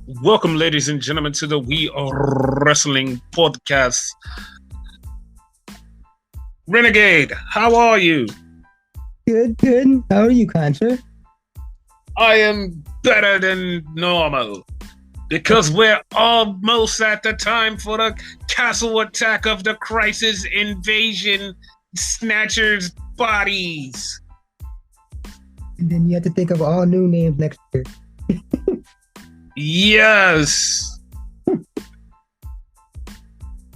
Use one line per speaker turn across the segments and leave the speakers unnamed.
Welcome, ladies and gentlemen, to the We Are Wrestling podcast. Renegade, how are you?
Good, good. How are you, Contra?
I am better than normal because we're almost at the time for the castle attack of the crisis invasion snatchers bodies.
And then you have to think of all new names next year.
Yes.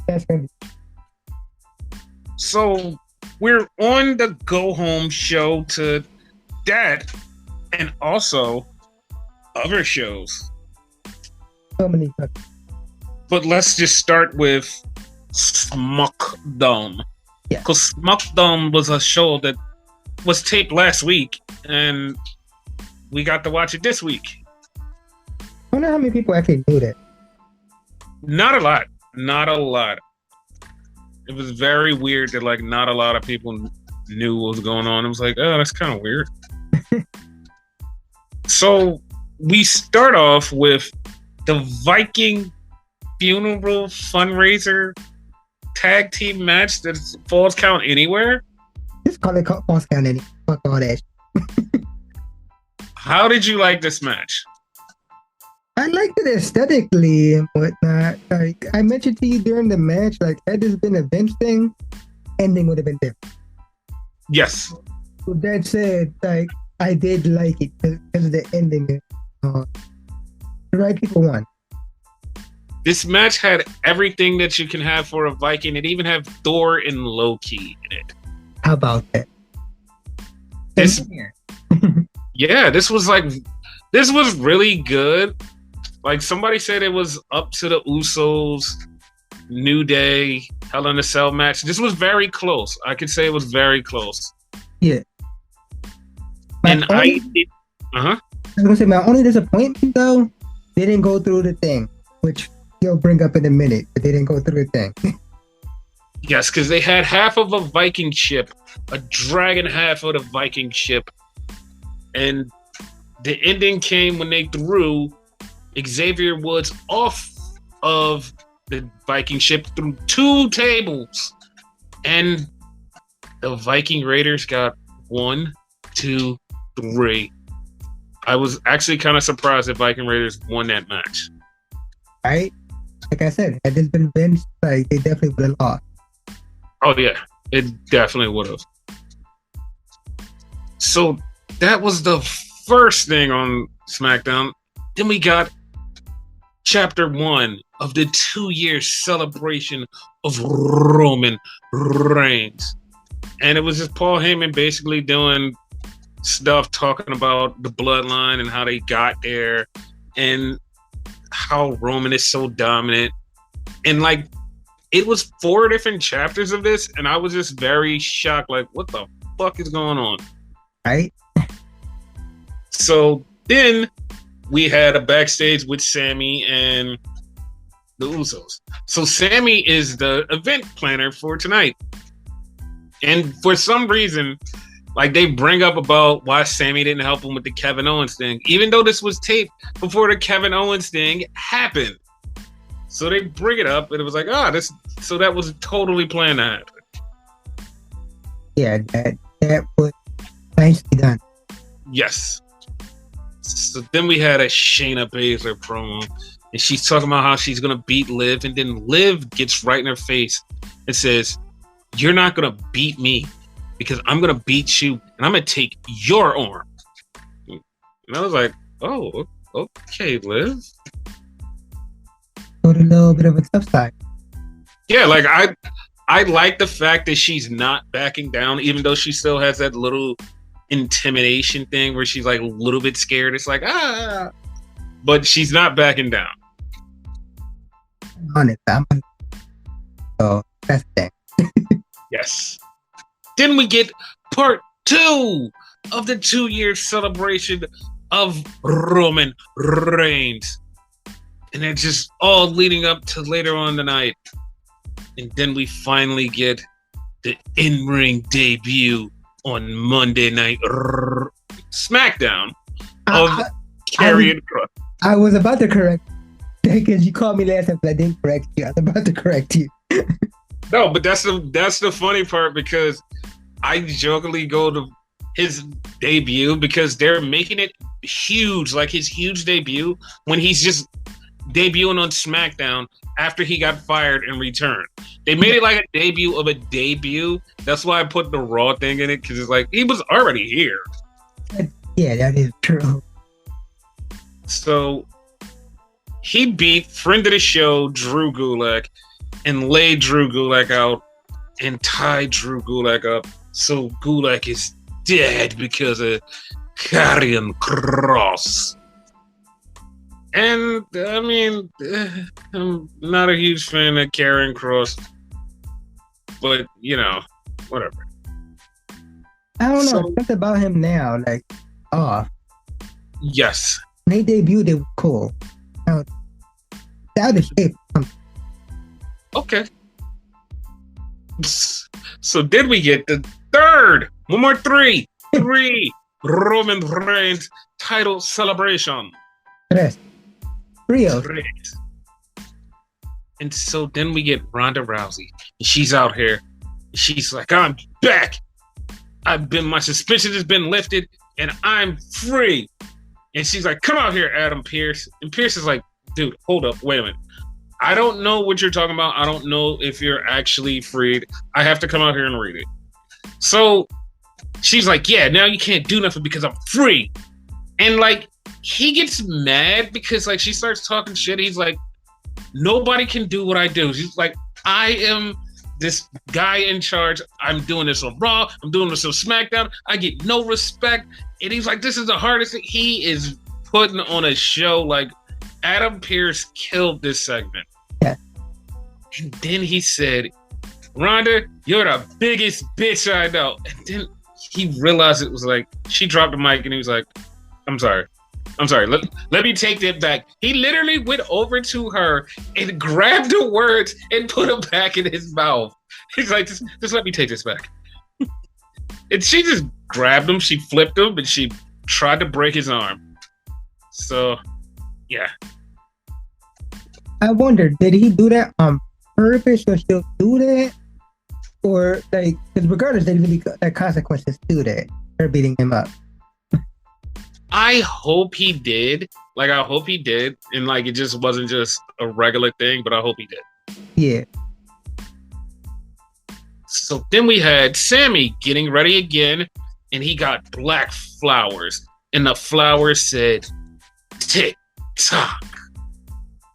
That's gonna be.
So we're on the go home show to that and also other shows.
So many.
But let's just start with Smackdown.
Yeah.
Because Smackdown was a show that was taped last week and we got to watch it this week.
I wonder how many people actually knew that.
Not a lot. Not a lot. It was very weird that not a lot of people knew what was going on. It was like, oh, that's kind of weird. So we start off with the Viking funeral fundraiser tag team match that Falls Count Anywhere.
Just call it Falls Count Anywhere. Fuck all that.
How did you like this match?
I liked it aesthetically and whatnot. Like I mentioned to you during the match, had this been a Vince thing, ending would have been different.
Yes.
With that said, I did like it because of the ending. The right people won.
This match had everything that you can have for a Viking. It even had Thor and Loki in it.
How about that?
This was really good. Like somebody said it was up to the Usos, New Day, Hell in a Cell match. This was very close. I could say it was very close.
Yeah.
And I
was gonna say my only disappointment though, they didn't go through the thing, which you'll bring up in a minute, but they didn't go through the thing.
Yes, because they had half of a Viking ship, a dragon half of the Viking ship, and the ending came when they threw Xavier Woods off of the Viking ship through 2 tables. And the Viking Raiders got 1, 2, 3. I was actually kind of surprised that Viking Raiders won that match.
Right? Like I said, had this been Vince, they definitely would have lost.
Oh, yeah. It definitely would have. So that was the first thing on SmackDown. Then we got Chapter 1 of the 2-year celebration of Roman Reigns. And it was just Paul Heyman basically doing stuff talking about the bloodline and how they got there and how Roman is so dominant. And it was 4 different chapters of this, and I was just very shocked. What the fuck is going on?
Right?
So then we had a backstage with Sammy and the Usos. So Sammy is the event planner for tonight. And for some reason, they bring up about why Sammy didn't help him with the Kevin Owens thing, even though this was taped before the Kevin Owens thing happened. So they bring it up, and it was so that was totally planned to happen.
Yeah, that was nicely done.
Yes. So then we had a Shayna Baszler promo, and she's talking about how she's going to beat Liv, and then Liv gets right in her face and says, "You're not going to beat me because I'm going to beat you, and I'm going to take your arm." And I was like, oh, okay, Liv.
Put a little bit of a tough side.
Yeah, I like the fact that she's not backing down, even though she still has that little intimidation thing where she's a little bit scared. It's but she's not backing down.
Honest, so that's that.
Yes. Then we get part 2 of the 2-year celebration of Roman Reigns. And it's just all leading up to later on tonight. And then we finally get the in-ring debut on Monday Night Smackdown of Karrion Kross.
I was about to correct. Because you called me last time, but I didn't correct you. I was about to correct you.
No, but that's the funny part because I jokingly go to his debut because they're making it huge, like his huge debut when he's just debuting on SmackDown after he got fired and returned. They made it like a debut of a debut. That's why I put the Raw thing in it because it's like he was already here.
Yeah, that is true.
So he beat friend of the show Drew Gulak and laid Drew Gulak out and tied Drew Gulak up. So Gulak is dead because of Karrion Kross. And I mean, I'm not a huge fan of Karrion Kross, but you know, whatever.
I don't know. What's about him now? Like,
yes.
When they debuted, it was cool. Out of shape.
Okay. So did we get the third? One more three Roman Reigns title celebration.
Rio.
And so then we get Ronda Rousey. And she's out here. She's like, I'm back. My suspension has been lifted and I'm free. And she's like, come out here, Adam Pearce. And Pearce is like, dude, hold up, wait a minute. I don't know what you're talking about. I don't know if you're actually freed. I have to come out here and read it. So she's like, yeah, now you can't do nothing because I'm free. And like, he gets mad because like she starts talking shit. He's like, nobody can do what I do. She's like, I am this guy in charge. I'm doing this on Raw. I'm doing this on SmackDown. I get no respect. And he's like, this is the hardest thing. He is putting on a show. Like, Adam Pearce killed this segment.
Yeah.
And then he said, Ronda, you're the biggest bitch I know. And then he realized it was like, she dropped the mic and he was like, I'm sorry. Let me take that back. He literally went over to her and grabbed the words and put them back in his mouth. He's like, just let me take this back. And she just grabbed him, she flipped him, and she tried to break his arm. So, yeah.
I wonder, did he do that on purpose or still do that? Or, like, because regardless, there's really consequences to that. Her beating him up.
I hope he did. Like, I hope he did. And, like, it just wasn't just a regular thing, but I hope he did.
Yeah.
So then we had Sammy getting ready again, and he got black flowers. And the flowers said, tick tock.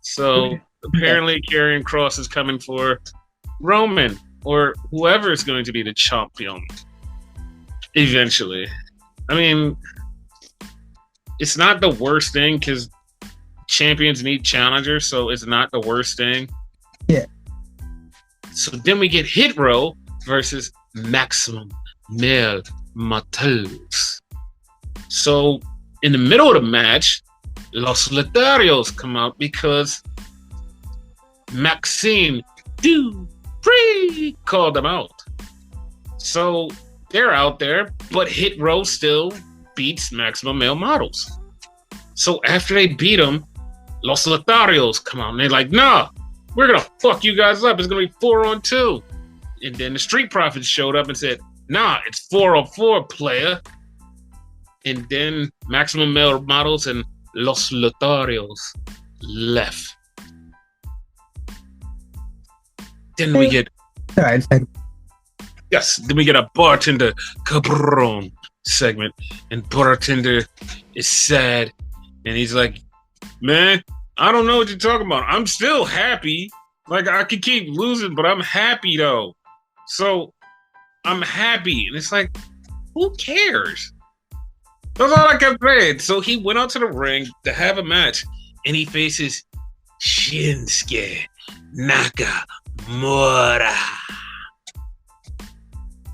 So apparently Karrion Kross is coming for Roman or whoever is going to be the champion eventually. I mean, it's not the worst thing because champions need challengers, so it's not the worst thing.
Yeah.
So then we get Hit Row versus Maximum Male Models. So in the middle of the match, Los Lotharios come out because Maxine Dupree called them out. So they're out there, but Hit Row still beats Maximum Male Models. So after they beat them, Los Lotharios come out and they're like, nah, we're gonna fuck you guys up. It's gonna be 4-on-2. And then the Street Profits showed up and said, nah, it's 4-on-4, player. And then Maximum Male Models and Los Lotharios left. Then we get then we get a bartender Cabron segment, and bartender is sad, and he's like, man, I don't know what you're talking about. I'm still happy. Like, I could keep losing, but I'm happy though. So I'm happy. And it's like, who cares? That's all I kept saying. So he went out to the ring to have a match, and he faces Shinsuke Nakamura.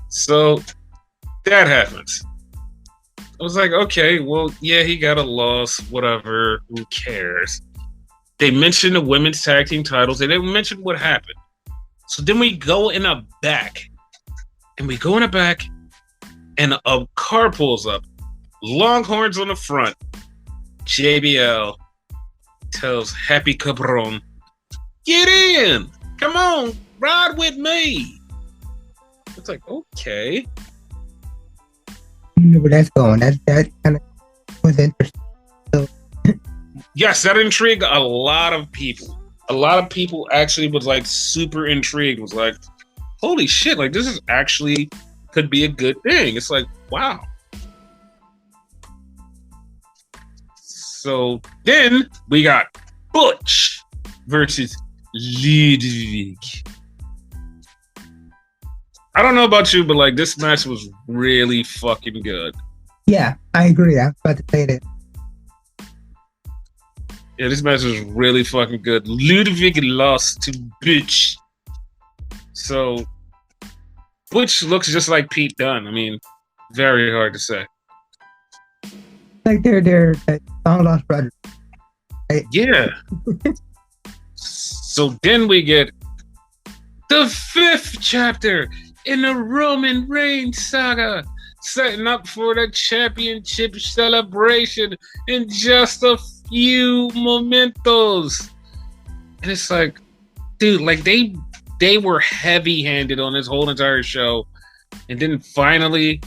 So that happens. I was like, okay, well, yeah, he got a loss, whatever, who cares? They mentioned the women's tag team titles. They didn't mention what happened. So then we go in the back, and a car pulls up. Longhorns on the front, JBL, tells Happy Cabron, "Get in! Come on, ride with me." It's like, okay.
You know where that's going. That kind of was interesting. So,
yes, that intrigued a lot of people. A lot of people actually was like super intrigued. Was like, holy shit! Like this is actually could be a good thing. It's like, wow. So then we got Butch versus Ludwig. I don't know about you, but like this match was really fucking good.
yeah, I agree. I was about to say that.
Yeah, this match was really fucking good. Ludwig lost to Butch. So Butch looks just like Pete Dunne. I mean, very hard to say.
Like they're long lost brothers. Right?
Yeah. So then we get the 5th chapter in the Roman Reigns saga, setting up for the championship celebration in just a few momentos. And it's like, dude, like they were heavy-handed on this whole entire show. And then finally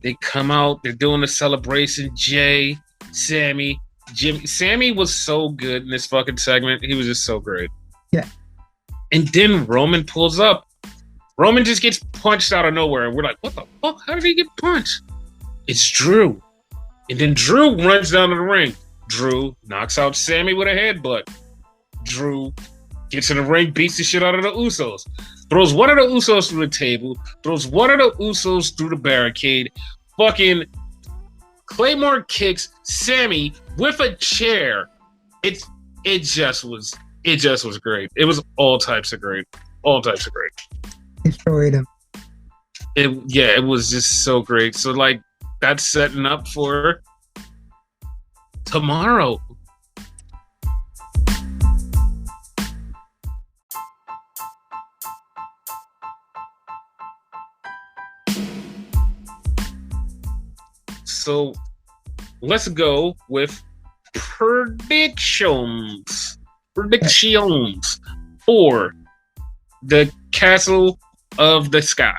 they come out, they're doing the celebration. Jay, Sammy, Jimmy. Sammy was so good in this fucking segment. He was just so great.
Yeah.
And then Roman pulls up. Roman just gets punched out of nowhere. And we're like, what the fuck? How did he get punched? It's Drew. And then Drew runs down to the ring. Drew knocks out Sammy with a headbutt. Drew gets in the ring, beats the shit out of the Usos. Throws one of the Usos through the table. Throws one of the Usos through the barricade. Fucking Claymore kicks Sammy with a chair. It just was great. It was all types of great. All types of great.
Destroyed him.
It was just so great. So like that's setting up for tomorrow. So let's go with predictions for the Castle of the Sky.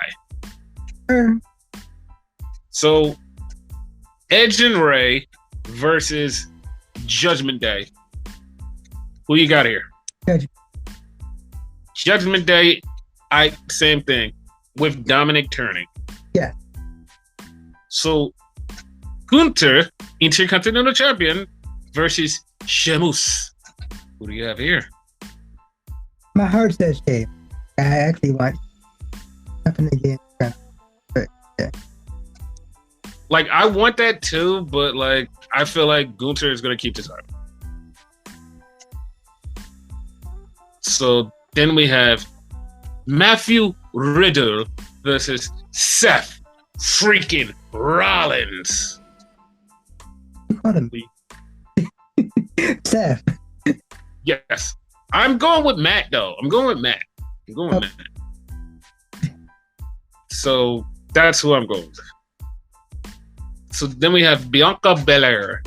So Edge and Ray versus Judgment Day. Who you got here? Judgment Day. Same thing with Dominic turning.
Yeah.
So Gunther, Intercontinental Champion, versus Sheamus. Who do you have here?
My heart says Sheamus. I actually want nothing against him. But yeah.
Like I want that too, but like I feel like Gunther is gonna keep this title. So then we have Matthew Riddle versus Seth freaking Rollins.
Seth.
Yes. I'm going with Matt though. I'm going with Matt. So that's who I'm going with. So then we have Bianca Belair,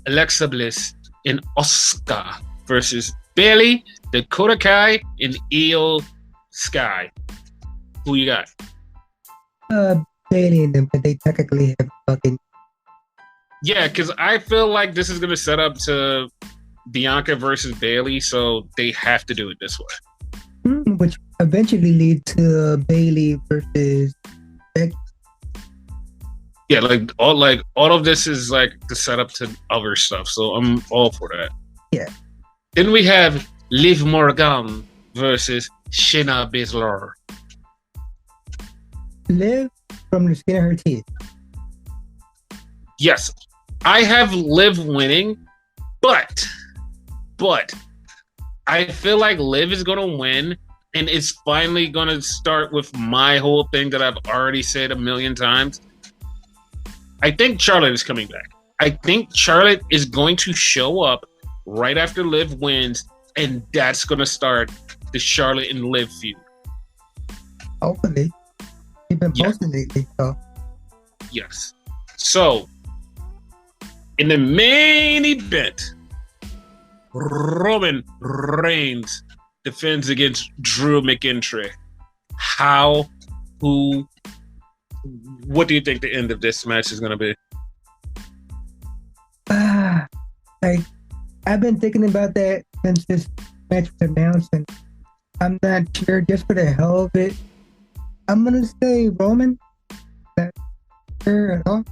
Alexa Bliss, and Asuka versus Bayley, Dakota Kai, and Io Sky. Who you got?
Bayley and them, but they technically have fucking.
Yeah, because I feel like this is going to set up to Bianca versus Bayley, so they have to do it this way.
Which eventually lead to Bayley versus Becky.
Yeah, all of this is like the setup to other stuff, so I'm all for that.
Yeah.
Then we have Liv Morgan versus Shayna Baszler.
Liv from the skin of her teeth.
Yes, I have Liv winning, but I feel like Liv is gonna win, and it's finally gonna start with my whole thing that I've already said a million times. I think Charlotte is coming back. I think Charlotte is going to show up right after Liv wins, and that's gonna start the Charlotte and Liv feud.
Hopefully. You've been posting lately, so.
Yes. So, in the main event, Roman Reigns defends against Drew McIntyre. How? Who? What do you think the end of this match is going to be?
Like, I've been thinking about that since this match was announced, and I'm not sure. Just for the hell of it, I'm gonna say Roman. Not sure at all.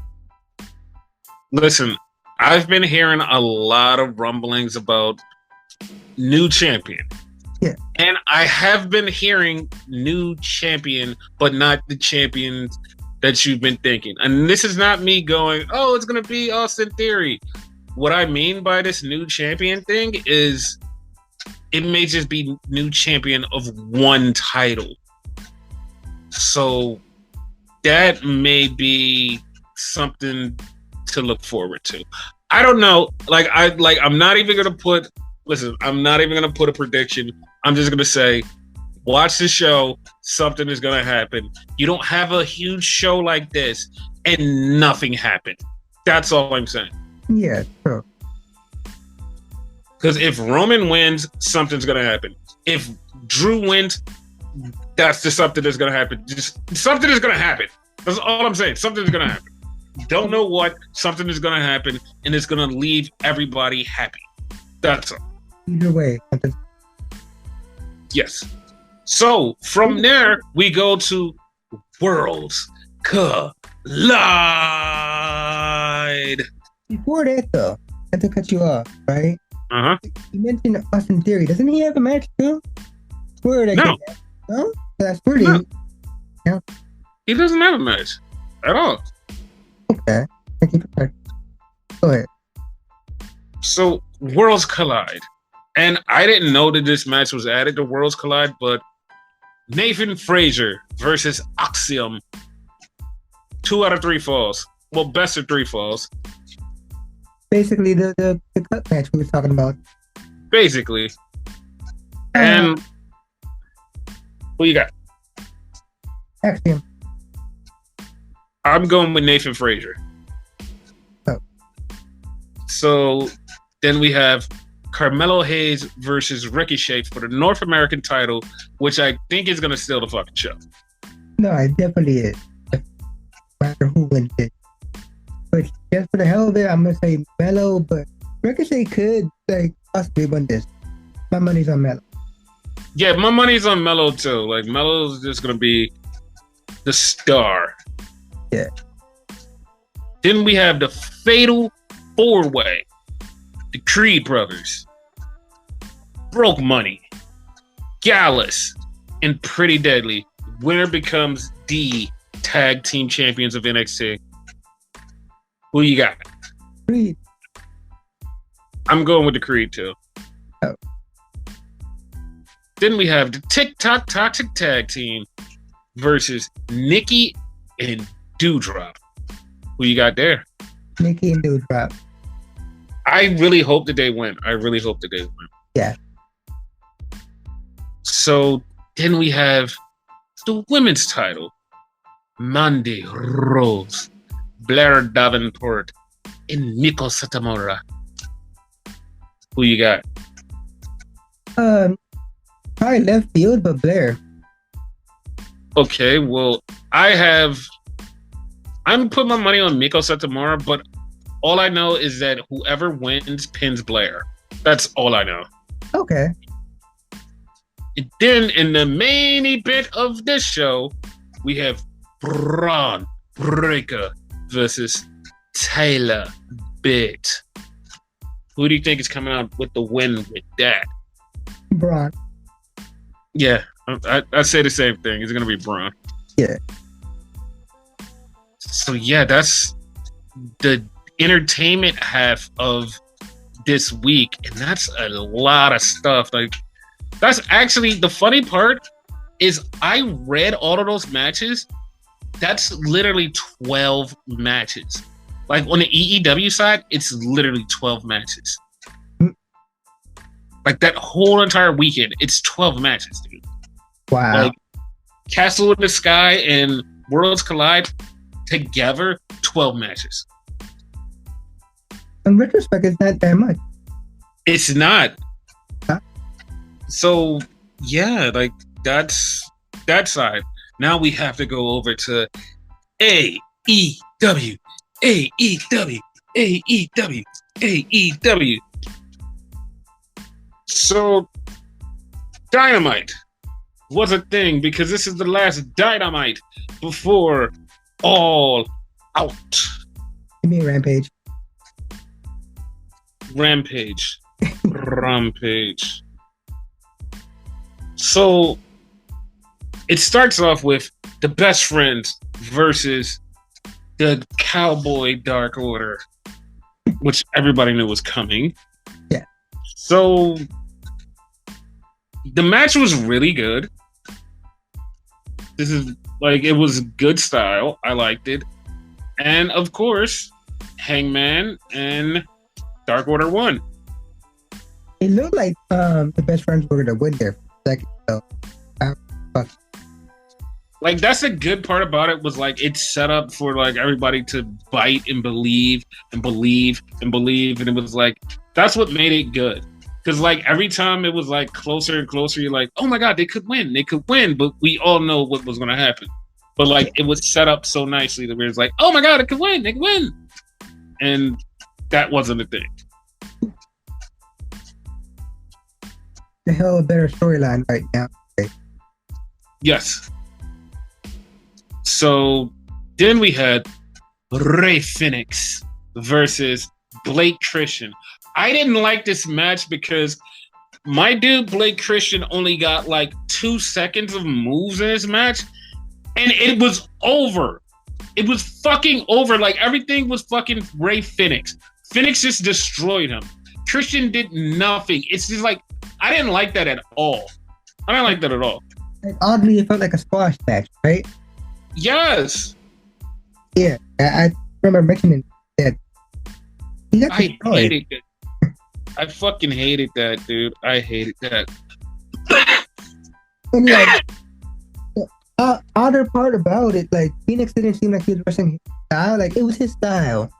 Listen, I've been hearing a lot of rumblings about new champion.
Yeah.
And I have been hearing new champion, but not the champions that you've been thinking. And this is not me going, oh, it's going to be Austin Theory. What I mean by this new champion thing is it may just be new champion of one title. So that may be something to look forward to. I don't know. I'm not even going to put a prediction. I'm just going to say, watch the show. Something is going to happen. You don't have a huge show like this and nothing happened. That's all I'm saying.
Yeah, true.
Because if Roman wins, something's going to happen. If Drew wins, that's just something that's going to happen. Just something is going to happen. That's all I'm saying. Something's going to happen. Don't know what. Something is going to happen, and it's going to leave everybody happy. That's all.
Either way.
Yes. So from there, we go to Worlds Collide.
Before that, though, I have to cut you off, right?
Uh-huh.
You mentioned Austin Theory. Doesn't he have a match too? Swear that
No.
No? That's pretty.
No.
Yeah.
He doesn't have a match at all.
Okay. Thank you for Go ahead.
So Worlds Collide. And I didn't know that this match was added to Worlds Collide, but Nathan Frazier versus Axiom. 2 out of 3 falls. Well, best of 3 falls.
Basically, the cut match we were talking about.
Basically. And who you got?
Axiom.
I'm going with Nathan Frazier.
Oh.
So then we have Carmelo Hayes versus Ricochet for the North American title, which I think is going to steal the fucking show.
No, it definitely is. No matter who wins it. But just for the hell of it, I'm going to say Melo, but Ricochet could possibly win this. My money's on Melo.
Yeah, my money's on Melo too. Like, Melo's just going to be the star.
Yeah.
Then we have the Fatal 4-Way. The Creed brothers. Broke Money. Gallus. And Pretty Deadly. Winner becomes the tag team champions of NXT. Who you got?
Creed.
I'm going with the Creed too.
Oh.
Then we have the TikTok Toxic Tag Team versus Nikki and Doudrop. Who you got there?
Nikki and Doudrop.
I really hope that they win.
Yeah.
So then we have the women's title. Mandy Rose, Blair Davenport, and Miko Satomura. Who you got?
Probably left field, but Blair.
Okay, well, I'm putting my money on Miko Satomura, but all I know is that whoever wins pins Blair. That's all I know.
Okay.
And then in the main event of this show, we have Braun Breaker versus Tyler Bate. Who do you think is coming out with the win with that?
Braun.
Yeah, I say the same thing. It's going to be Braun.
Yeah.
So yeah, that's the entertainment half of this week, and that's a lot of stuff. Like, that's actually the funny part is I read all of those matches. That's literally 12 matches. Like, on the EEW side, it's literally 12 matches. Like, that whole entire weekend, it's 12 matches, dude.
Wow.
Like, Castle in the Sky and Worlds Collide together, 12 matches.
In retrospect, it's not that much.
It's not.
Huh?
So yeah, like that's that side. Now we have to go over to AEW, AEW, AEW, AEW. So Dynamite was a thing because this is the last Dynamite before All Out.
You mean Rampage?
Rampage. Rampage. So it starts off with the Best Friends versus the Cowboy Dark Order, which everybody knew was coming.
Yeah.
So the match was really good. This is like, it was good style. I liked it. And of course, Hangman and Dark Order won.
It looked like the Best Friends were gonna win there for a second. So, fuck.
Like, that's the good part about it, was like it's set up for like everybody to bite and believe and believe and believe, and it was like that's what made it good. Because like every time it was like closer and closer, you're like, oh my god, they could win, but we all know what was gonna happen. But like it was set up so nicely that we was like, oh my god, it could win, they could win, and that wasn't a thing.
The hell of a better storyline right now. Okay.
Yes. So then we had Rey Fenix versus Blake Christian. I didn't like this match because my dude Blake Christian only got like 2 seconds of moves in this match, and it was over. It was fucking over. Like everything was fucking Rey Fenix. Fenix just destroyed him. Christian did nothing. It's just like, I didn't like that at all. I didn't like that at all.
And oddly, it felt like a squash match, right?
Yes.
Yeah, I remember mentioning that.
I hated it. I fucking hated that, dude. I hated that.
And like, the other part about it, like, Phoenix didn't seem like he was wrestling his style. Like, it was his style,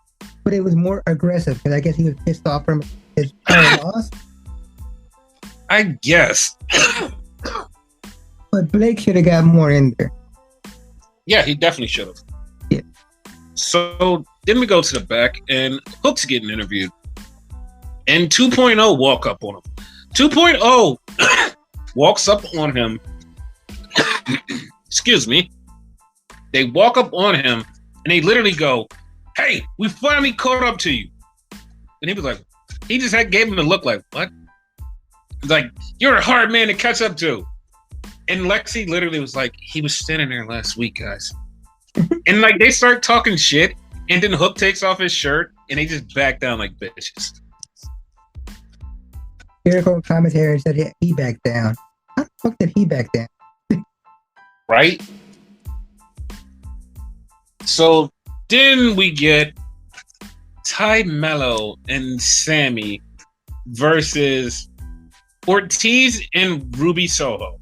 but it was more aggressive because I guess he was pissed off from his loss.
I guess.
But Blake should have got more in there.
Yeah, he definitely should have.
Yeah.
So then we go to the back, and Hook's getting interviewed. And 2.0 walk up on him. 2.0 walks up on him. Excuse me. They walk up on him, and they literally go, hey, we finally caught up to you. And he was like, he just gave him a look like, what? Like, you're a hard man to catch up to. And Lexi literally was like, he was standing there last week, guys. And like, they start talking shit, and then Hook takes off his shirt, and they just back down like bitches.
Jericho commentary said he backed down. How the fuck did he back down?
Right? So then we get Ty Mello and Sammy versus Ortiz and Ruby Soho.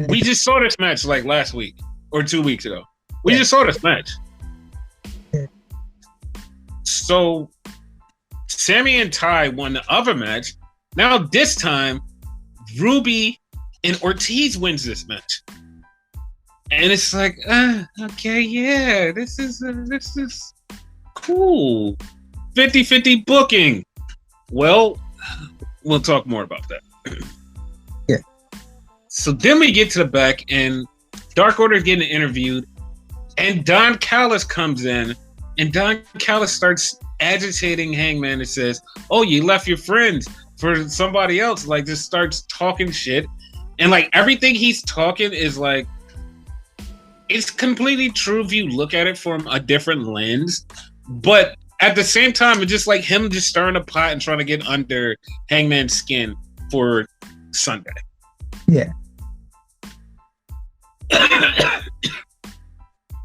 We just saw this match like last week or 2 weeks ago. We just saw this match.
Yeah.
So Sammy and Ty won the other match. Now this time, Ruby and Ortiz wins this match. And it's like, okay, yeah, this is cool. 50-50 booking. Well, we'll talk more about that.
Yeah.
So then we get to the back, and Dark Order is getting interviewed, and Don Callis comes in, and Don Callis starts agitating Hangman and says, oh, you left your friends for somebody else. Like, just starts talking shit. And like everything he's talking is like, it's completely true if you look at it from a different lens. But at the same time, it's just like him just stirring a pot and trying to get under Hangman's skin for Sunday.
Yeah.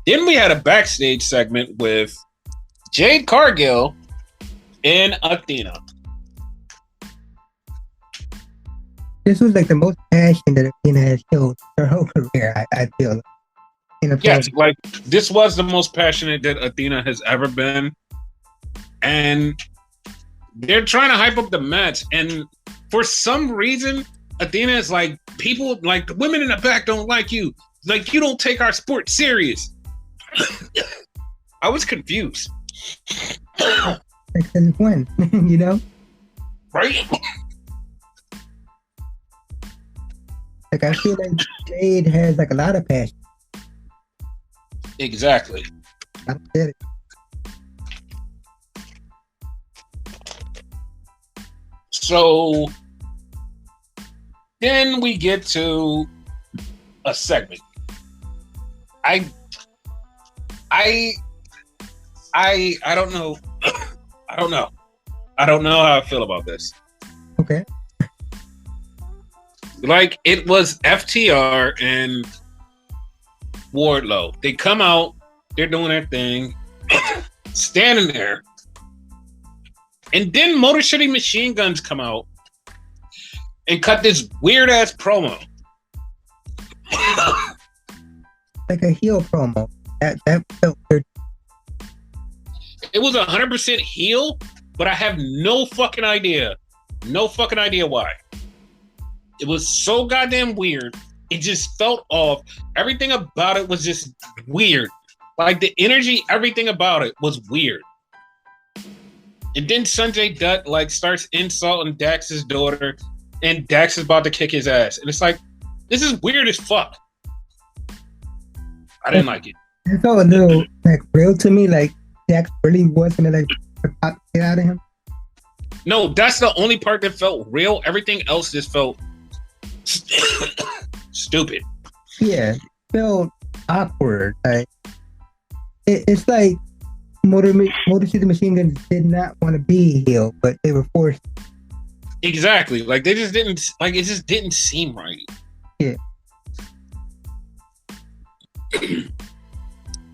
Then we had a backstage segment with Jade Cargill and Athena.
This was like the most passion that Athena has shown her whole career, I feel.
Yes, like this was the most passionate that Athena has ever been. And they're trying to hype up the match, and for some reason, Athena is like, people like the women in the back don't like you. Like, you don't take our sport serious. I was confused.
Because when, you know?
Right?
Like, I feel like Jade has like a lot of passion.
Exactly.
I get it.
So then we get to a segment. I don't know. I don't know. I don't know how I feel about this.
Okay.
Like, it was FTR and Wardlow. They come out, they're doing their thing, standing there. And then Motor City Machine Guns come out and cut this weird ass promo.
Like a heel promo. That felt weird.
It was 100% heel, but I have no fucking idea. No fucking idea why. It was so goddamn weird. It just felt off. Everything about it was just weird. Like, the energy, everything about it was weird. And then Sanjay Dutt like starts insulting Dax's daughter, and Dax is about to kick his ass. And it's like, this is weird as fuck. I didn't like it.
It felt a little like real to me, like Dax really was gonna like pop it out of him.
No, that's the only part that felt real. Everything else just felt stupid.
Yeah, it felt awkward. Like it's like Motor City Machine Guns did not want to be heel, but they were forced.
Exactly. Like, they just didn't, like, it just didn't seem right.
Yeah.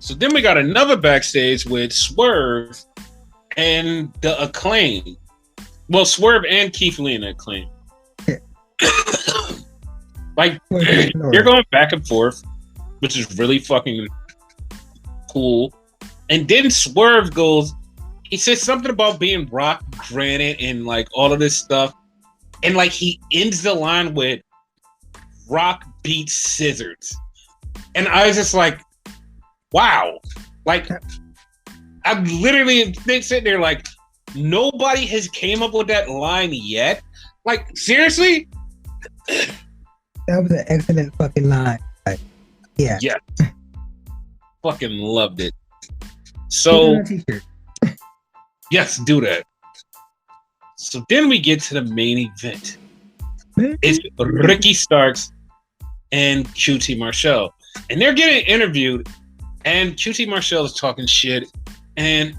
So then we got another backstage with Swerve and the Acclaim. Well, Swerve and Keith Lee in the Acclaim.
Yeah.
Like, you're going back and forth, which is really fucking cool. And then Swerve goes, he says something about being rock, granite, and like all of this stuff. And like, he ends the line with rock beats scissors. And I was just like, wow. Like, I'm literally sitting there like, nobody has came up with that line yet. Like, seriously?
That was an excellent fucking line. Like, yeah.
Yeah. Fucking loved it. So, yes, do that. So then we get to the main event. It's Ricky Starks and QT Marshall. And they're getting interviewed, and QT Marshall is talking shit. And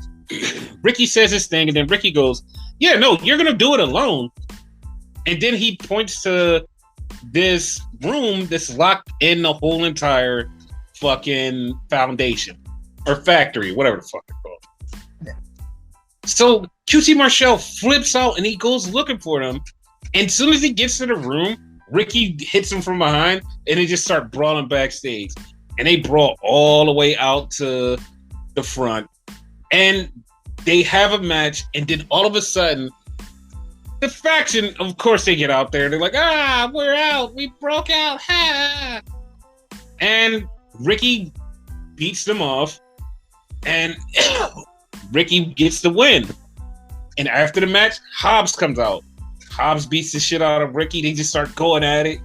Ricky says his thing, and then Ricky goes, yeah, no, you're going to do it alone. And then he points to this room that's locked in the whole entire fucking foundation. Or factory, whatever the fuck they're called. Yeah. So QT Marshall flips out and he goes looking for them. And as soon as he gets to the room, Ricky hits him from behind and they just start brawling backstage. And they brawl all the way out to the front. And they have a match. And then all of a sudden, the faction, of course, they get out there. They're like, we're out. We broke out. Ha! And Ricky beats them off. And Ricky gets the win. And after the match, Hobbs comes out. Hobbs beats the shit out of Ricky. They just start going at it.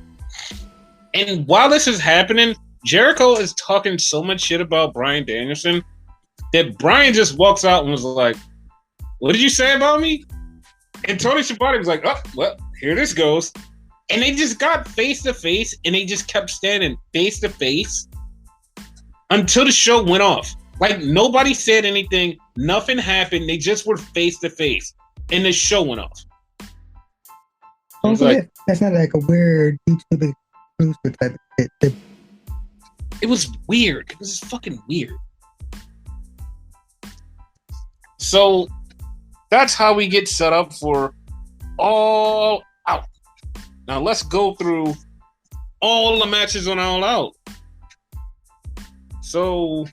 And while this is happening, Jericho is talking so much shit about Bryan Danielson that Bryan just walks out and was like, what did you say about me? And Tony Schiavone was like, oh, well, here this goes. And they just got face to face and they just kept standing face to face until the show went off. Like, nobody said anything. Nothing happened. They just were face to face. And the show went off.
Like, that's not like a weird YouTube exclusive type of shit.
It was weird. It was just fucking weird. So, that's how we get set up for All Out. Now, let's go through all the matches on All Out. So,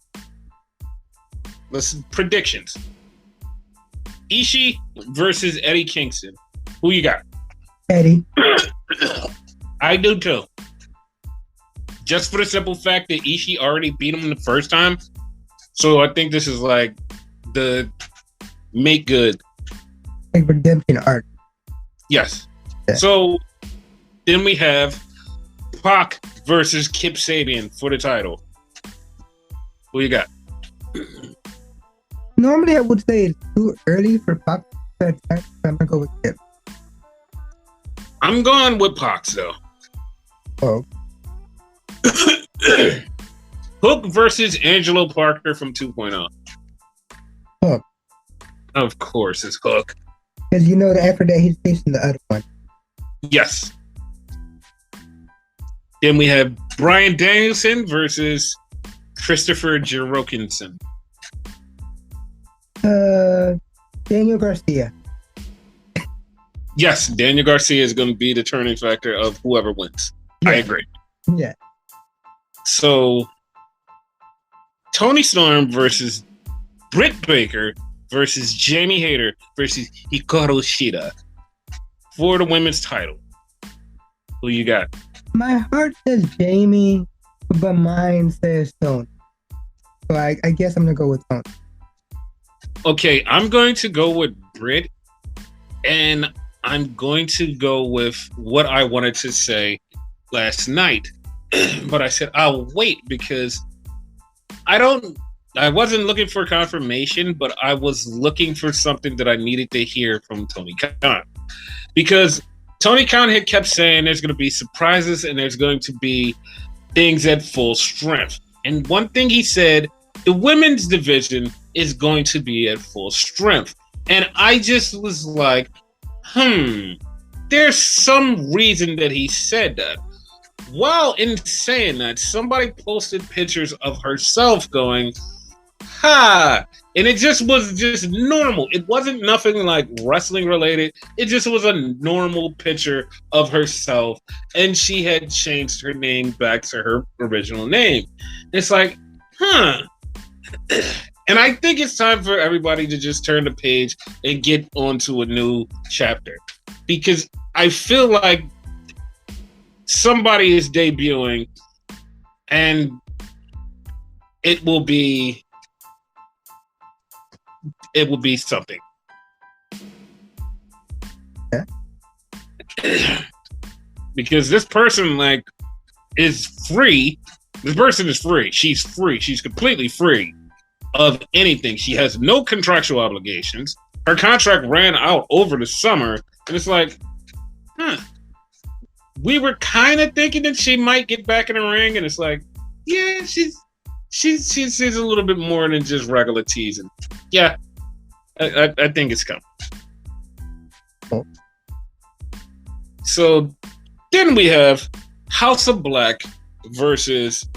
let's predictions. Ishii versus Eddie Kingston. Who you got?
Eddie.
I do too. Just for the simple fact that Ishii already beat him the first time. So I think this is like the make good.
Like redemption arc.
Yes.
Yeah.
So then we have Pac versus Kip Sabian for the title. Who you got?
Normally, I would say it's too early for Pac to attack, so I'm gonna go with Kip.
I'm going with Pac though.
Oh.
Hook versus Angelo Parker from 2.0.
Hook.
Of course, it's Hook.
Because you know that after that he's facing the other one.
Yes. Then we have Bryan Danielson versus Christopher Jerokinson.
Daniel Garcia.
Yes, Daniel Garcia is going to be the turning factor of whoever wins. Yeah. I agree.
Yeah.
So, Toni Storm versus Britt Baker versus Jamie Hayter versus Hikaru Shida for the women's title. Who you got?
My heart says Jamie, but mine says Toni. So I guess I'm going to go with Toni.
Okay, I'm going to go with Britt, and I'm going to go with what I wanted to say last night. But I said, I'll wait because I wasn't looking for confirmation, but I was looking for something that I needed to hear from Tony Khan. Because Tony Khan had kept saying there's going to be surprises and there's going to be things at full strength. And one thing he said, the women's division is going to be at full strength. And I just was like, there's some reason that he said that. While in saying that, somebody posted pictures of herself going, ha! And it just was just normal. It wasn't nothing like wrestling related. It just was a normal picture of herself. And she had changed her name back to her original name. It's like, And I think it's time for everybody to just turn the page and get onto a new chapter. Because I feel like somebody is debuting and it will be something. Yeah. Because this person is free. This person is free. She's free. She's completely free of anything. She has no contractual obligations. Her contract ran out over the summer, and it's like, we were kind of thinking that she might get back in the ring, and it's like, yeah, she's a little bit more than just regular teasing. Yeah, I think it's coming. Oh. So then we have House of Black versus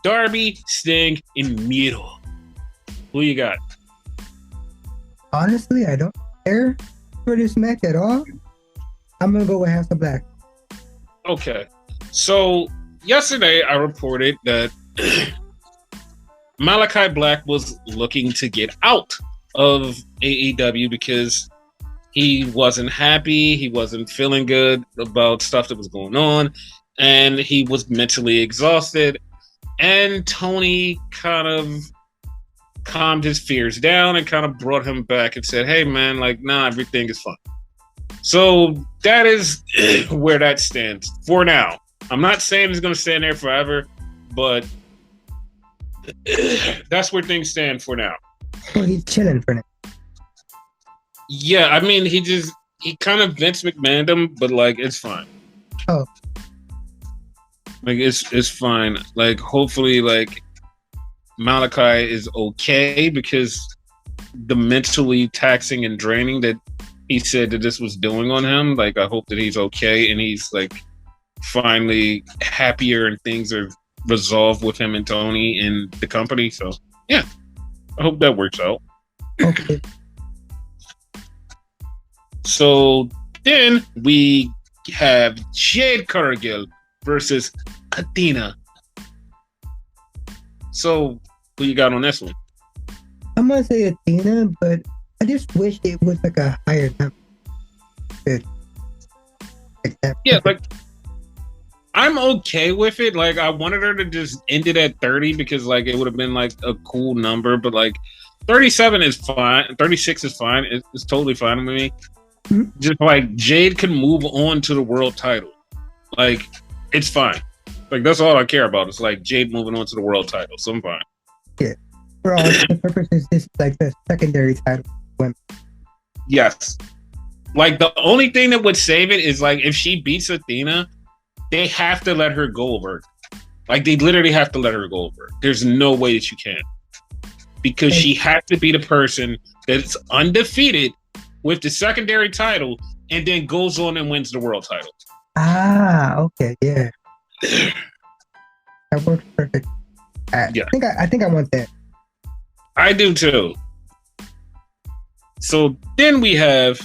Darby, Sting, and Miro. Who you got?
Honestly, I don't care for this match at all. I'm gonna go with House of Black.
Okay. So yesterday I reported that Malachi Black was looking to get out of AEW because he wasn't happy, he wasn't feeling good about stuff that was going on, and he was mentally exhausted. And Tony kind of calmed his fears down and kind of brought him back and said, hey man, nah, everything is fine. So that is where that stands for now. I'm not saying it's going to stand there forever, but that's where things stand for now.
Well, he's chilling for now.
Yeah, I mean, he kind of Vince McMahoned him, but it's fine.
Oh.
It's fine. Hopefully, Malachi is okay because the mentally taxing and draining that he said that this was doing on him, I hope that he's okay and he's finally happier and things are resolved with him and Tony and the company. So yeah, I hope that works out.
Okay.
So then we have Jade Cargill versus Athena. So who you got on this one?
I'm gonna say Athena, but I just wish it was like a higher number. Like that.
Yeah, like I'm okay with it. Like I wanted her to just end it at 30 because like it would have been like a cool number, but like 37 is fine. 36 is fine. It's totally fine with me.
Mhm.
Just like Jade can move on to the world title. Like it's fine. Like that's all I care about. It's like Jade moving on to the world title. So I'm fine.
Yeah. For all the purposes, this is like the secondary title.
Yes. Like the only thing that would save it is like if she beats Athena, they have to let her go over. Like they literally have to let her go over. There's no way that you can. Because she has to be the person that's undefeated with the secondary title and then goes on and wins the world title.
Ah, okay, yeah. That works perfect.
Yeah.
I think I want that.
I do too. So then we have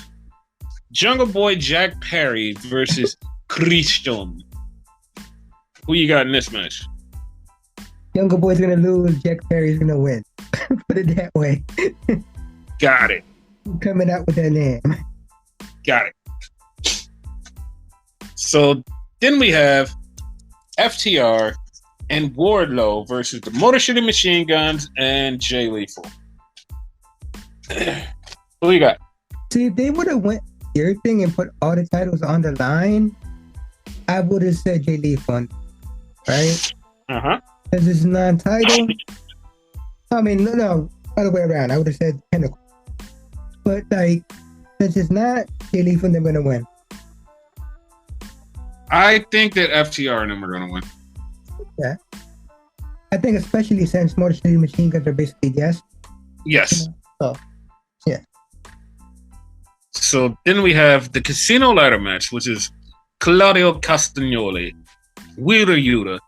Jungle Boy Jack Perry versus Christian. Who you got in this match?
Younger Boy's gonna lose, Jack Perry's gonna win. Put it that way.
Got it.
Coming out with that name.
Got it. So then we have FTR and Wardlow versus the Motor City Machine Guns and Jay Lethal. Who you got?
See, if they would have went your thing and put all the titles on the line, I would have said Jay Lethal, right?
Uh-huh.
Because it's non-title. I mean, no, other way around. I would have said Pinnacle. But like, since it's not Jay Lethal, they're gonna win.
I think that FTR and them are gonna win.
Yeah. I think especially since Motor City Machine Guns are basically guests.
Yes.
So, yeah.
So then we have the Casino Ladder match, which is Claudio Castagnoli, Wheeler Yuta,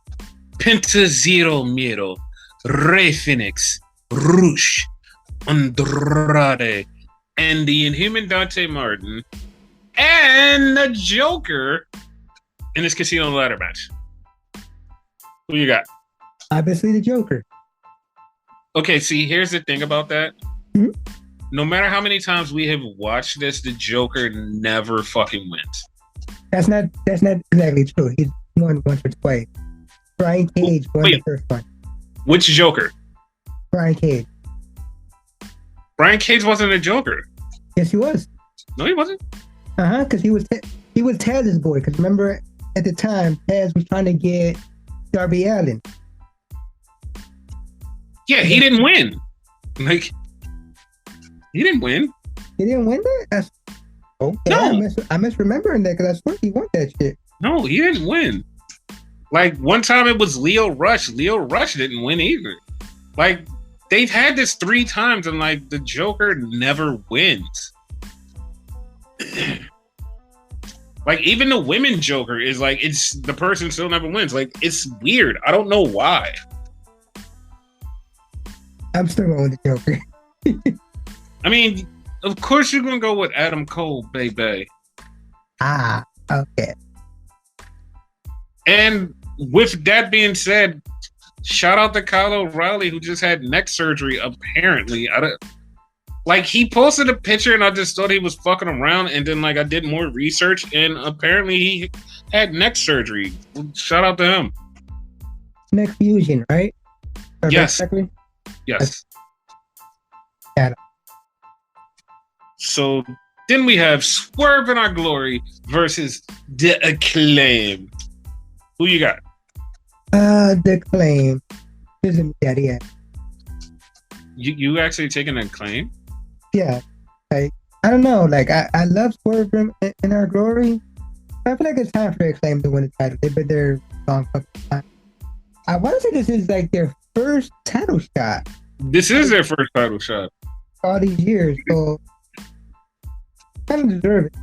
Penta Zero Miedo, Rey Fenix, Rush, Andrade, and the Inhuman Dante Martin, and the Joker in this Casino Ladder match. Who you got?
Obviously the Joker.
Okay, see, here's the thing about that.
Mm-hmm.
No matter how many times we have watched this, the Joker never fucking wins.
That's not exactly true. He's won once or twice. Brian Cage won the first one.
Which Joker?
Brian Cage.
Brian Cage wasn't a Joker.
Yes, he was.
No, he wasn't.
Because he was Taz's boy. Because remember, at the time, Taz was trying to get Darby Allin.
Yeah, he didn't win. Like, he didn't win.
He didn't win that? Okay.
No.
I'm misremembering that because I swear he won that shit.
No, he didn't win. Like, one time it was Leo Rush. Leo Rush didn't win either. Like, they've had this 3 times and, like, the Joker never wins. Like, even the women Joker is like, it's the person still never wins. Like, it's weird. I don't know why.
I'm still going with the Joker.
I mean, of course you're gonna go with Adam Cole, baby.
Ah, okay.
And with that being said, shout out to Kyle O'Reilly who just had neck surgery. Apparently, like he posted a picture and I just thought he was fucking around, and then like I did more research and apparently he had neck surgery. Shout out to him.
Neck fusion, right?
Yes.
Exactly.
Yes.
Yeah.
So then we have Swerve in Our Glory versus The Acclaim. Who you got?
The Acclaim. Yeah.
You actually taking Acclaim?
Yeah. Like, I don't know. Like, I love Swerve in Our Glory. I feel like it's time for Acclaim to win the title. They've been there a long fucking time. I want to say this is like their first title shot.
This is their first title shot.
All these years, so kind of deserve it.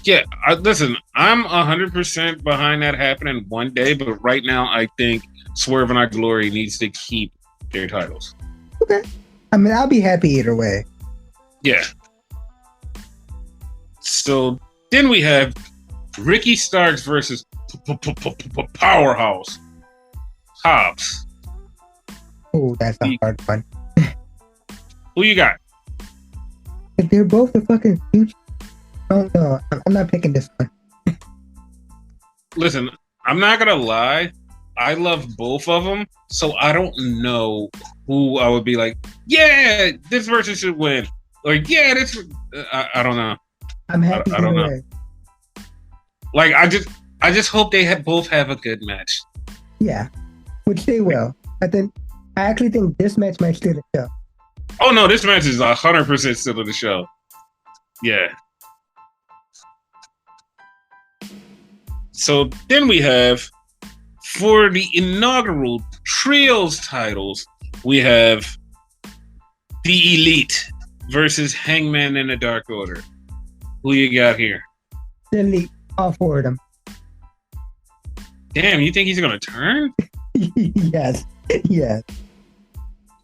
Yeah, listen, I'm 100% behind that happening one day, but right now I think Swerve in Our Glory needs to keep their titles.
Okay. I mean, I'll be happy either way.
Yeah. So then we have Ricky Starks versus Powerhouse Hobbs.
Oh, that's a hard one.
Who you got?
If they're both the fucking future, I don't know. I'm not picking this one.
Listen, I'm not gonna lie. I love both of them, so I don't know who I would be like. Yeah, this person should win, or yeah, this. I don't know.
I'm happy.
I don't know.
Way.
Like I just hope they both have a good match.
Yeah, which they will. I actually think this match might steal the show.
Oh no, this match is 100% still of the show. Yeah. So then we have, for the inaugural trios titles, we have the Elite versus Hangman and the Dark Order. Who you got here?
The Elite, all four of them.
Damn, you think he's gonna turn?
Yes. Yes.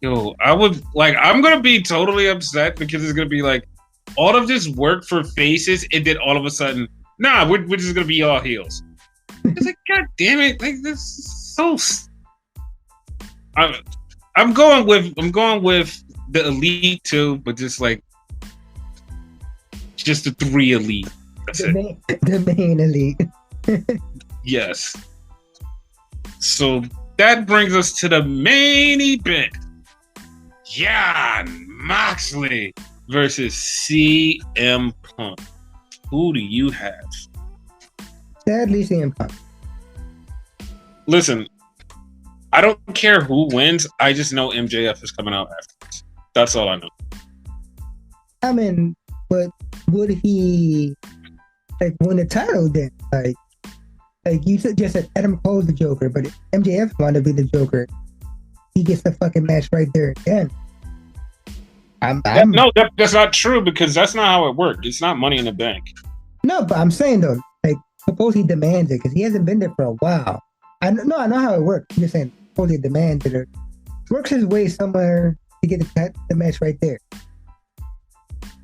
Yo, I'm gonna be totally upset because it's gonna be like all of this work for faces, and then all of a sudden, nah, we're just gonna be all heels. It's like, god damn it, like this is so. I'm going with the Elite too, but just the three Elite. That's it.
The main Elite.
Yes. So that brings us to the main event. Jon Moxley versus CM Punk. Who do you have?
Sadly, CM Punk.
Listen, I don't care who wins. I just know MJF is coming out afterwards. That's all I know.
I mean, but would he win the title then? Like you just said, Adam Cole's the Joker, but if MJF wanted to be the Joker, he gets the fucking match right there again.
No, that's not true because that's not how it worked. It's not Money in the Bank.
No, but I'm saying though, suppose he demands it because he hasn't been there for a while. I know how it works. I'm just saying, suppose he demands it or works his way somewhere to get the match right there.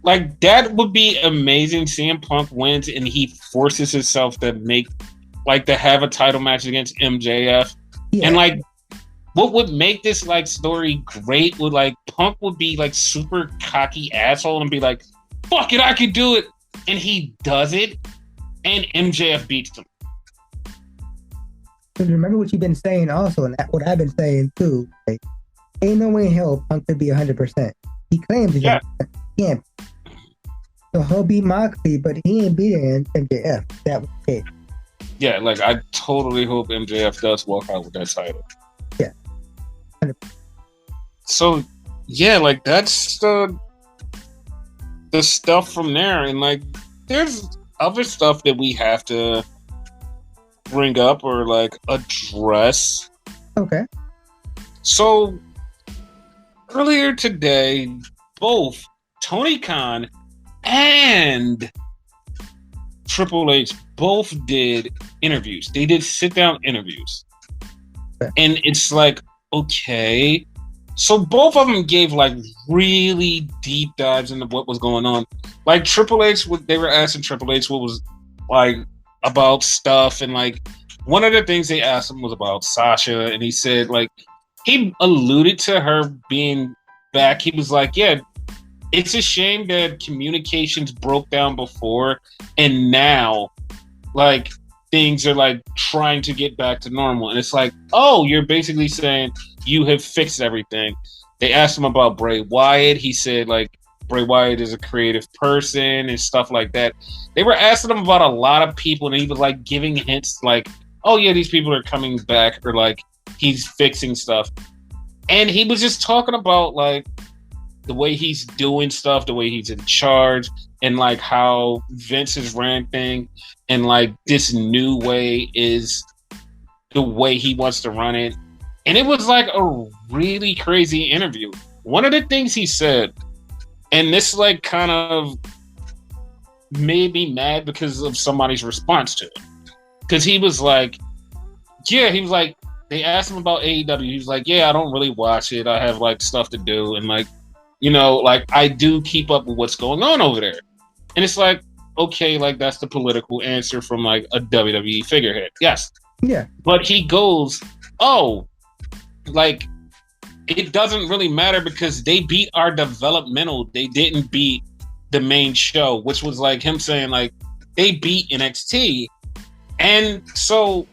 Like that would be amazing. CM Punk wins and he forces himself to to have a title match against MJF. Yeah. And what would make this story great would Punk would be super cocky asshole and be like, fuck it, I can do it. And he does it and MJF beats him.
Because remember what you've been saying also, and what I've been saying too. Ain't no way in hell Punk could be 100%. He claims he's 100%. He can't. So he'll beat Moxley, but he ain't beating MJF. That was it.
Yeah, I totally hope MJF does walk out with that title.
Yeah. 100%.
So, yeah, that's the stuff from there. And, there's other stuff that we have to bring up or, address.
Okay.
So, earlier today, both Tony Khan and Triple H both did interviews. They did sit-down interviews. Okay. And it's okay. So both of them gave really deep dives into what was going on. Triple H, they were asking Triple H what was about stuff. And one of the things they asked him was about Sasha. And he said he alluded to her being back. He was yeah, it's a shame that communications broke down before and now things are trying to get back to normal. And it's oh, you're basically saying you have fixed everything. They asked him about Bray Wyatt. He said Bray Wyatt is a creative person and stuff like that. They were asking him about a lot of people and he was giving hints oh yeah, these people are coming back or he's fixing stuff. And he was just talking about the way he's doing stuff, the way he's in charge, and how Vince is ramping, and this new way is the way he wants to run it. And it was a really crazy interview. One of the things he said, and this kind of made me mad because of somebody's response to it. Because he was they asked him about AEW. He was yeah, I don't really watch it. I have stuff to do. And I do keep up with what's going on over there. And it's okay, that's the political answer from a WWE figurehead. Yes.
Yeah.
But he goes, oh, it doesn't really matter because they beat our developmental. They didn't beat the main show, which was like him saying like they beat NXT. And so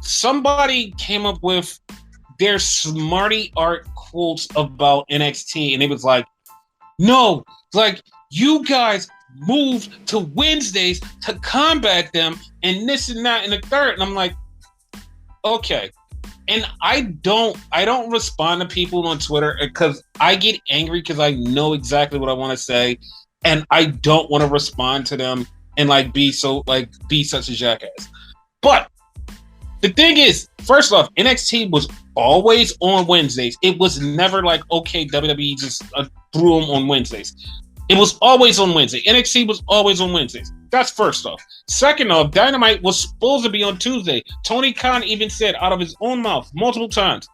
somebody came up with their smarty art quotes about NXT, and it was like, no, like you guys moved to Wednesdays to combat them and this and that and the third. And I'm like, okay. And I don't respond to people on Twitter because I get angry because I know exactly what I want to say, and I don't want to respond to them and be such a jackass. But the thing is, first off, NXT was always on Wednesdays. It was never like, okay, WWE just threw them on Wednesdays. It was always on Wednesday. NXT was always on Wednesdays. That's first off. Second off, Dynamite was supposed to be on Tuesday. Tony Khan even said out of his own mouth multiple times,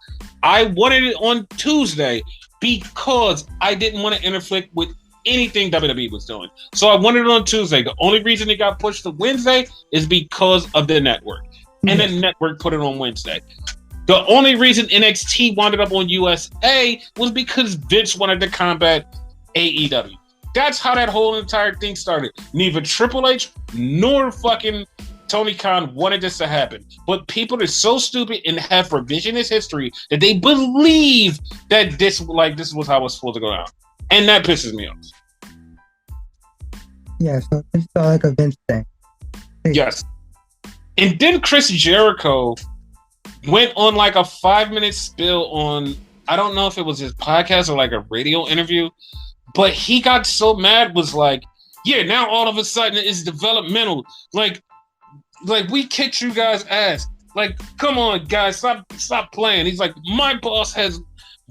I wanted it on Tuesday because I didn't want to interfere with anything WWE was doing. So I wanted it on Tuesday. The only reason it got pushed to Wednesday is because of the network. And the network put it on Wednesday. The only reason NXT wound up on USA was because Vince wanted to combat AEW. That's how that whole entire thing started. Neither Triple H nor fucking Tony Khan wanted this to happen. But people are so stupid and have revisionist history that they believe that this was how it was supposed to go down. And that pisses me off.
Yeah, so it's like a Vince thing.
Yes. And then Chris Jericho went on like a 5-minute spill on, I don't know if it was his podcast or like a radio interview, but he got so mad, was like, yeah, now all of a sudden it's developmental. Like we kicked you guys' ass. Like, come on, guys, stop playing. He's like, my boss has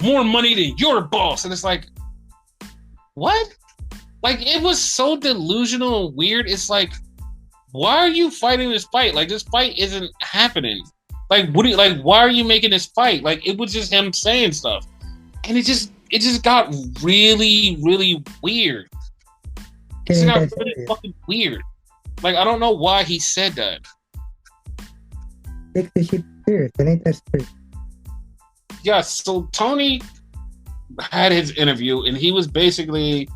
more money than your boss. And it's like, what? Like, it was so delusional and weird. It's like, why are you fighting this fight? Like, this fight isn't happening. Like, why are you making this fight? Like, it was just him saying stuff. And it just got really, really weird. It just got really fucking weird. Like, I don't know why he said that.
Take the shit serious. It ain't that serious.
Yeah, so Tony had his interview, and he basically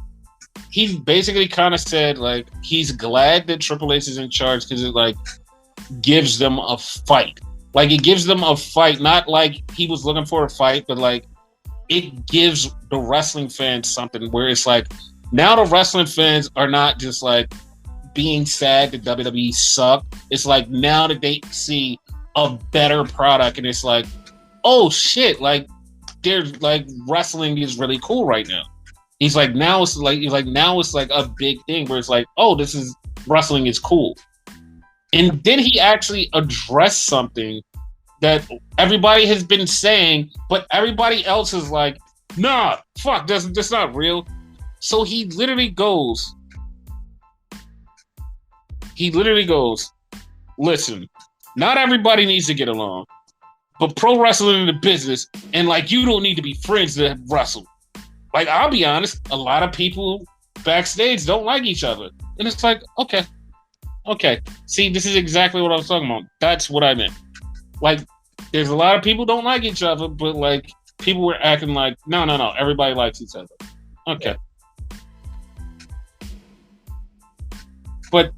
kind of said, like, he's glad that Triple H is in charge because it, like, gives them a fight. Like, it gives them a fight, not like he was looking for a fight, but, like, it gives the wrestling fans something where it's like, now the wrestling fans are not just, like, being sad that WWE sucked. It's like, now that they see a better product, and it's like, oh, shit, like, there's, like, wrestling is really cool right now. He's like, now it's like a big thing where it's like, oh, this is wrestling is cool. And then he actually addressed something that everybody has been saying, but everybody else is like, nah, fuck, that's not real. So he literally goes, listen, not everybody needs to get along, but pro wrestling is a business, and like, you don't need to be friends to wrestle. Like, I'll be honest, a lot of people backstage don't like each other. And it's like, okay. See, this is exactly what I was talking about. That's what I meant. Like, there's a lot of people don't like each other, but like, people were acting like, no, everybody likes each other. Okay. But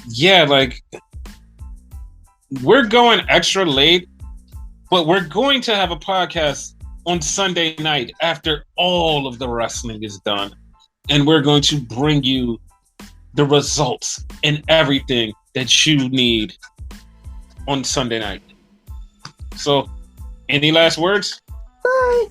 yeah, like, we're going extra late, but we're going to have a podcast on Sunday night after all of the wrestling is done. And we're going to bring you the results and everything that you need on Sunday night. So, any last words?
Bye.